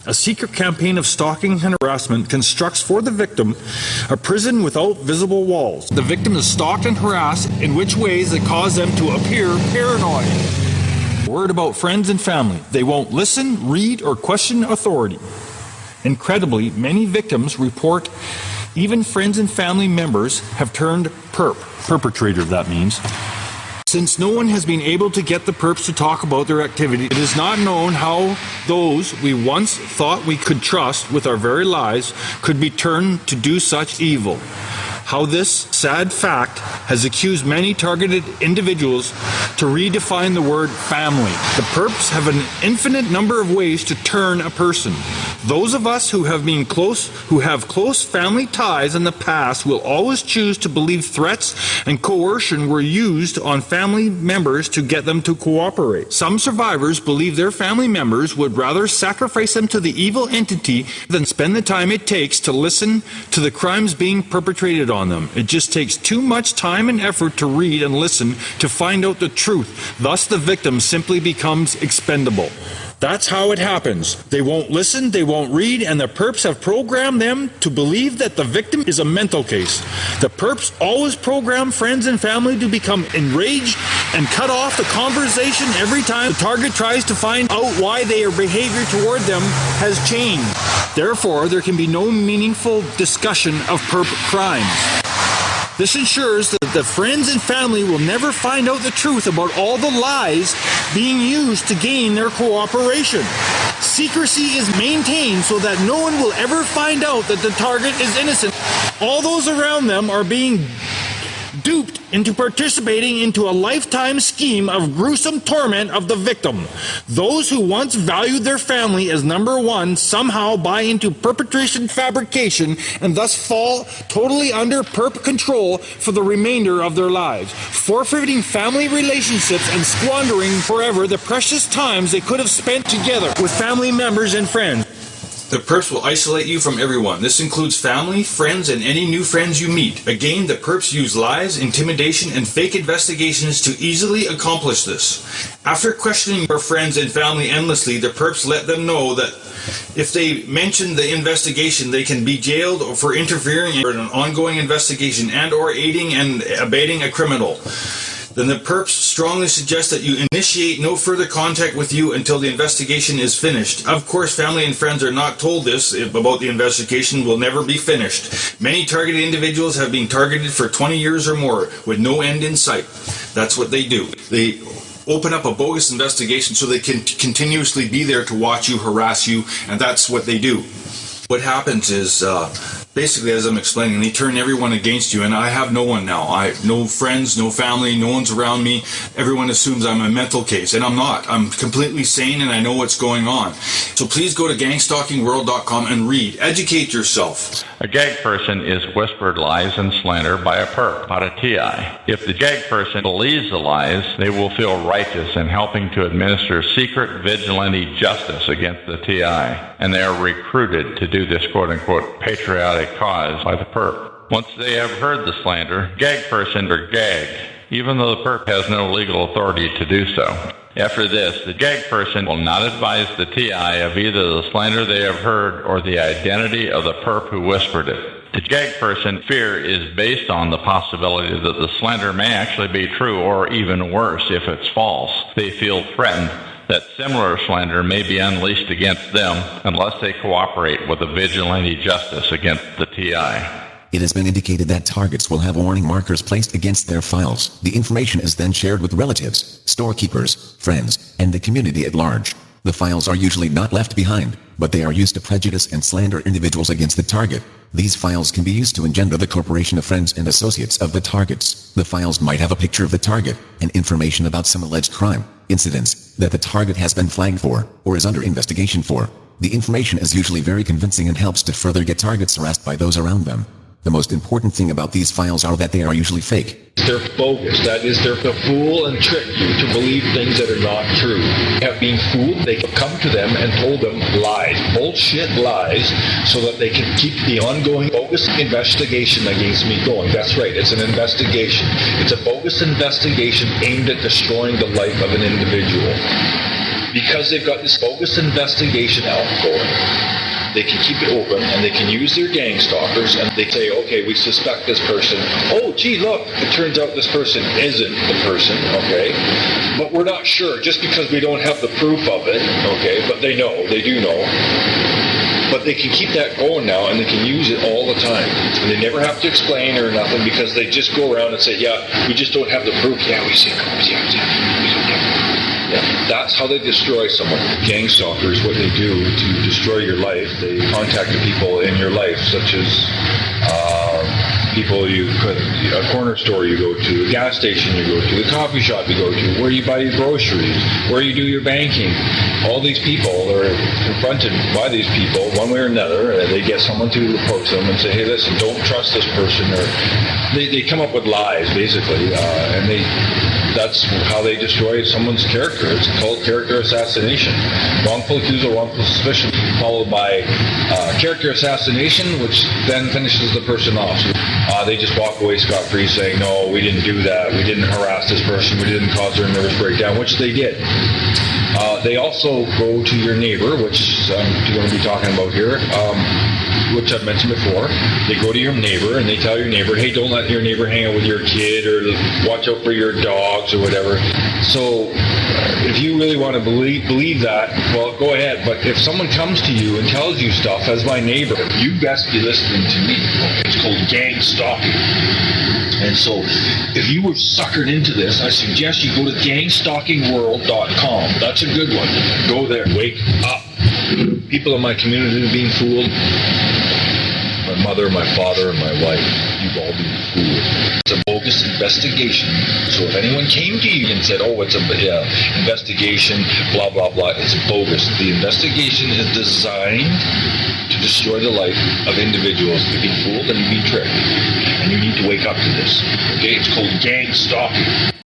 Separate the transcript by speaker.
Speaker 1: A secret campaign of stalking and harassment constructs for the victim a prison without visible walls. The victim is stalked and harassed in which ways that cause them to appear paranoid. Worried about friends and family. They won't listen, read, or question authority. Incredibly, many victims report even friends and family members have turned perpetrator, that means. Since no one has been able to get the perps to talk about their activity, it is not known how those we once thought we could trust with our very lives could be turned to do such evil. How this sad fact has accused many targeted individuals to redefine the word family. The perps have an infinite number of ways to turn a person. Those of us who have close family ties in the past will always choose to believe threats and coercion were used on family members to get them to cooperate. Some survivors believe their family members would rather sacrifice them to the evil entity than spend the time it takes to listen to the crimes being perpetrated on them. It just takes too much time and effort to read and listen to find out the truth. Thus, the victim simply becomes expendable. That's how it happens. They won't listen, they won't read, and the perps have programmed them to believe that the victim is a mental case. The perps always program friends and family to become enraged and cut off the conversation every time the target tries to find out why their behavior toward them has changed. Therefore, there can be no meaningful discussion of perp crimes. This ensures that the friends and family will never find out the truth about all the lies being used to gain their cooperation. Secrecy is maintained so that no one will ever find out that the target is innocent. All those around them are being duped into participating into a lifetime scheme of gruesome torment of the victim. Those who once valued their family as number one somehow buy into perpetration fabrication and thus fall totally under perp control for the remainder of their lives, forfeiting family relationships and squandering forever the precious times they could have spent together with family members and friends. The perps will isolate you from everyone. This includes family, friends, and any new friends you meet. Again, the perps use lies, intimidation, and fake investigations to easily accomplish this. After questioning your friends and family endlessly, the perps let them know that if they mention the investigation, they can be jailed for interfering in an ongoing investigation and or aiding and abetting a criminal. Then the perps strongly suggest that you initiate no further contact with you until the investigation is finished. Of course, family and friends are not told this about the investigation will never be finished. Many targeted individuals have been targeted for 20 years or more with no end in sight. That's what they do. They open up a bogus investigation so they can continuously be there to watch you, harass you, and that's what they do. What happens is, basically, as I'm explaining, they turn everyone against you, and I have no one now. I have no friends, no family, no one's around me. Everyone assumes I'm a mental case, and I'm not. I'm completely sane, and I know what's going on. So please go to gangstalkingworld.com and read. Educate yourself.
Speaker 2: A gag person is whispered lies and slander by a perp, not a TI. If the gag person believes the lies, they will feel righteous in helping to administer secret vigilante justice against the TI, and they are recruited to do this quote-unquote patriotic cause by the perp. Once they have heard the slander, gag person are gagged, even though the perp has no legal authority to do so. After this, the gag person will not advise the TI of either the slander they have heard or the identity of the perp who whispered it. The gag person fear is based on the possibility that the slander may actually be true, or even worse, if it's false. They feel threatened that similar slander may be unleashed against them unless they cooperate with a vigilante justice against the TI.
Speaker 3: It has been indicated that targets will have warning markers placed against their files. The information is then shared with relatives, storekeepers, friends, and the community at large. The files are usually not left behind, but they are used to prejudice and slander individuals against the target. These files can be used to engender the corporation of friends and associates of the targets. The files might have a picture of the target and information about some alleged crime, incidents that the target has been flagged for or is under investigation for. The information is usually very convincing and helps to further get targets harassed by those around them. The most important thing about these files are that they are usually fake.
Speaker 4: They're bogus. That is, they're to fool and trick you to believe things that are not true. Have been fooled, they come to them and told them lies, bullshit lies, so that they can keep the ongoing bogus investigation against me going. That's right, it's an investigation. It's a bogus investigation aimed at destroying the life of an individual. because they've got this bogus investigation out going, they can keep it open and they can use their gang stalkers and they say, okay, we suspect this person. Oh, gee, look, it turns out this person isn't the person, okay? But we're not sure just because we don't have the proof of it, okay? But they do know. But they can keep that going now and they can use it all the time. And they never have to explain or nothing because they just go around and say, yeah, we just don't have the proof. Yeah, we see coerce. Yeah, we don't have the proof. Yeah, that's how they destroy someone. Gang stalkers, what they do to destroy your life, they contact the people in your life, such as people a corner store you go to, a gas station you go to, a coffee shop you go to, where you buy your groceries, where you do your banking. All these people are confronted by these people one way or another, and they get someone to approach them and say, hey, listen, don't trust this person, or they come up with lies, basically, and that's how they destroy someone's character. It's called character assassination. Wrongful accusal, wrongful suspicion, followed by character assassination, which then finishes the person off. So, they just walk away scot-free saying, no, we didn't do that, we didn't harass this person, we didn't cause their nervous breakdown, which they did. They also go to your neighbor, which I'm going to be talking about here, which I've mentioned before. They go to your neighbor and they tell your neighbor, hey, don't let your neighbor hang out with your kid, or watch out for your dogs or whatever. So if you really want to believe that, well, go ahead. But if someone comes to you and tells you stuff as my neighbor, you best be listening to me. It's called gang stalking. And so if you were suckered into this, I suggest you go to gangstalkingworld.com. That's a good one. Go there. Wake up. People in my community are being fooled. My mother, my father, and my wife. You've all been fooled. It's a bogus investigation. So if anyone came to you and said, oh, it's a investigation, blah, blah, blah, it's bogus. The investigation is designed to destroy the life of individuals. You've been fooled and you've been tricked. And you need to wake up to this. Okay? It's called gang stalking.